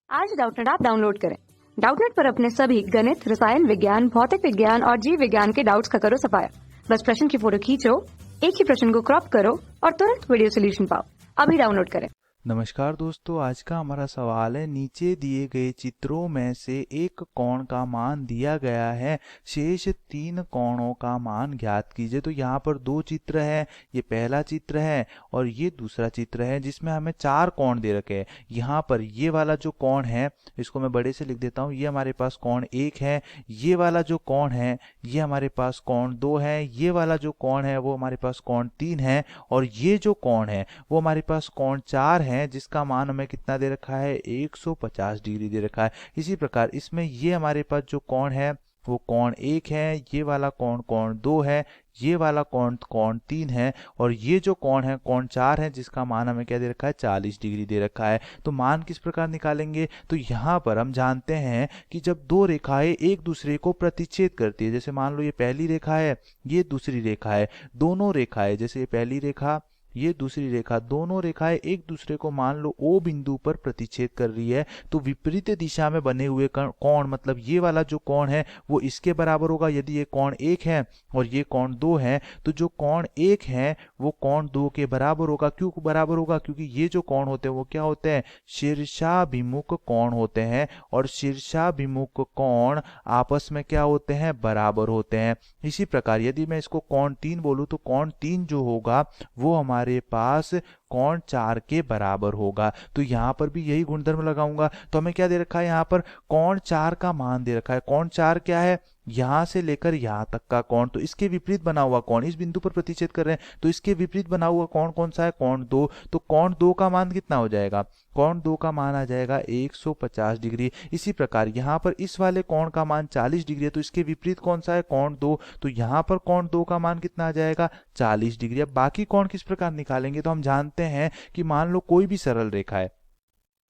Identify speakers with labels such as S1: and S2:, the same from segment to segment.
S1: आज Doubtnut app download करें। Doubtnut पर अपने सभी गणित, रसायन विज्ञान, भौतिक विज्ञान और जीव विज्ञान के डाउट्स का करो सफाया। बस प्रश्न की फोटो खींचो, एक ही प्रश्न को क्रॉप करो और तुरंत वीडियो सोल्यूशन पाओ। अभी डाउनलोड करें।
S2: नमस्कार दोस्तों, आज का हमारा सवाल है, नीचे दिए गए चित्रों में से एक कोण का मान दिया गया है, शेष 3 कोणों का मान ज्ञात कीजिए। तो यहाँ पर 2 चित्र है, ये पहला चित्र है और ये दूसरा चित्र है जिसमें हमें 4 कोण दे रखे हैं। यहाँ पर ये वाला जो कोण है, इसको मैं बड़े से लिख देता हूँ, ये हमारे पास कोण 1 है। ये वाला जो कोण है ये हमारे पास कोण 2 है। ये वाला जो कोण है वो हमारे पास कोण 3 है और ये जो कोण है वो हमारे पास कोण 4 है, जिसका मान हमें कितना दे रखा है, 150 डिग्री दे रखा है। इसी प्रकार इसमें ये हमारे पास जो कोण है वो कोण 1 है, ये वाला कोण कोण 2 है, ये वाला कोण कोण 3 है और ये जो कोण है कोण 4 है, जिसका मान हमें क्या दे रखा है, 40 डिग्री दे रखा है। तो मान किस प्रकार निकालेंगे, तो यहाँ पर हम जानते हैं कि जब 2 रेखाएं एक दूसरे को प्रतिच्छेद करती है, जैसे मान लो ये पहली रेखा है, ये दूसरी रेखा है, दोनों रेखाएं, जैसे ये पहली रेखा ये दूसरी रेखा, दोनों रेखाएं एक दूसरे को मान लो O बिंदु पर प्रतिच्छेद कर रही है, तो विपरीत दिशा में बने हुए कोण, मतलब ये वाला जो कोण है वो इसके बराबर होगा। यदि ये कोण 1 है और ये कोण 2 है, तो जो कोण 1 है वो कोण 2 के बराबर होगा। क्यों बराबर होगा, क्योंकि ये जो कोण होते हैं वो क्या होते हैं, शीर्षाभिमुख कोण होते हैं और शीर्षाभिमुख कोण आपस में क्या होते हैं, बराबर होते हैं। इसी प्रकार यदि मैं इसको कोण 3 बोलूं तो कोण 3 जो होगा वो हमारे पास कोण 4 के बराबर होगा। तो यहाँ पर भी यही गुणधर्म लगाऊंगा। तो हमें क्या दे रखा है, यहाँ पर कोण 4 का मान दे रखा है। कोण 4 क्या है, यहां से लेकर यहां तक का कोण, तो इसके विपरीत बना हुआ कोण, इस बिंदु पर प्रतिच्छेद कर रहे हैं तो इसके विपरीत बना हुआ कोण कौन सा है, कोण 2। तो कोण 2 का मान कितना हो जाएगा, कोण 2 का मान आ जाएगा 150 डिग्री। इसी प्रकार यहाँ पर इस वाले कोण का मान 40 डिग्री है, तो इसके विपरीत कौन सा है, कोण 2। तो यहाँ पर कोण 2 का मान कितना आ जाएगा, 40 डिग्री। अब बाकी कोण किस प्रकार निकालेंगे, तो हम जानते हैं कि मान लो कोई भी सरल रेखा है,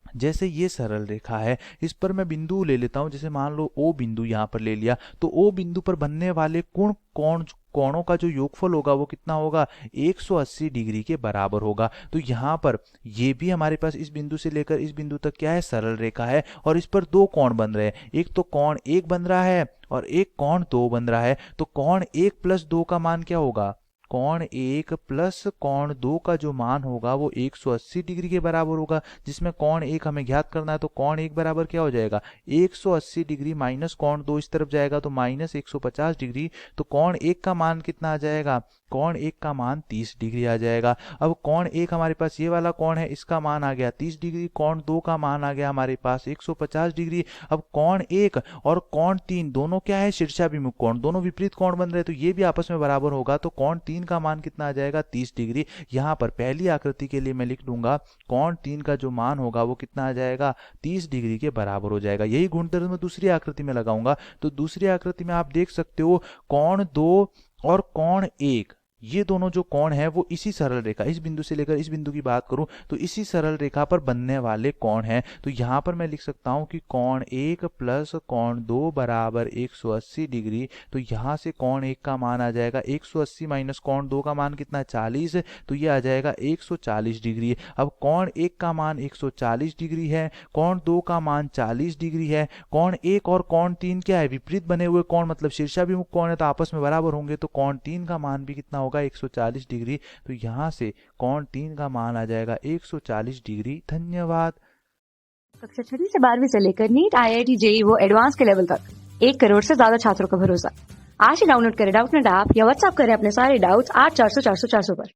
S2: जैसे ये सरल रेखा है, इस पर मैं बिंदु ले लेता हूं, जैसे मान लो O बिंदु यहां पर ले लिया, तो O बिंदु पर बनने वाले कोणों का जो योगफल होगा वो कितना होगा, 180 डिग्री के बराबर होगा। तो यहाँ पर ये भी हमारे पास इस बिंदु से लेकर इस बिंदु तक क्या है, सरल रेखा है और इस पर 2 कोण बन रहे हैं, एक तो कोण 1 बन रहा है और एक कोण 2 बन रहा है। तो कोण 1 प्लस 2 का मान क्या होगा, कोण 1 प्लस कोण 2 का जो मान होगा वो 180 डिग्री के बराबर होगा, जिसमें कोण 1 हमें ज्ञात करना है। तो कोण 1 बराबर क्या हो जाएगा, 180 डिग्री माइनस कोण 2 इस तरफ जाएगा तो माइनस 150 डिग्री। तो कोण 1 का मान कितना आ जाएगा, कोण 1 का मान 30 डिग्री आ जाएगा। अब कोण 1 हमारे पास ये वाला कोण है, इसका मान आ गया 30 डिग्री, कोण 2 का मान आ गया हमारे पास 150 डिग्री। अब कोण 1 और कोण 3 दोनों क्या है, शीर्षाभिमुख कोण, दोनों विपरीत कोण बन रहे हैं, तो ये भी आपस में बराबर होगा। तो कोण 3 का मान कितना आ जाएगा, 30 डिग्री। यहाँ पर पहली आकृति के लिए मैं लिख दूंगा, कोण 3 का जो मान होगा वो कितना आ जाएगा, 30 डिग्री के बराबर हो जाएगा। यही गुणधर्म मैं दूसरी आकृति में लगाऊंगा। तो दूसरी आकृति में आप देख सकते हो, कोण 2 और कोण 1, ये दोनों जो कोण है वो इसी सरल रेखा, इस बिंदु से लेकर इस बिंदु की बात करूं तो इसी सरल रेखा पर बनने वाले कोण हैं। तो यहां पर मैं लिख सकता हूं कि कोण 1 प्लस कोण 2 बराबर 180 डिग्री। तो यहां से कोण 1 का मान आ जाएगा 180 माइनस कोण 2 का मान कितना है, 40, तो ये आ जाएगा 140 डिग्री। अब कोण 1 का मान 140 डिग्री है, कोण 2 का मान 40 डिग्री है। कोण 1 और कोण 3 क्या है, विपरीत बने हुए कोण, मतलब शीर्षाभिमुख कोण है, तो आपस में बराबर होंगे। तो कोण 3 का मान भी कितना होगा, 140 डिग्री। तो यहां से कोण 3 का मान आ जाएगा 140 डिग्री। धन्यवाद।
S1: कक्षा 6 से 12वीं से लेकर नीट, IIT, JEE वो एडवांस के लेवल तक 1 करोड़ से ज्यादा छात्रों का भरोसा। आज ही डाउनलोड करें डाउटनेट ऐप या व्हाट्सएप करें अपने सारे डाउट्स 8400 400 400 पर।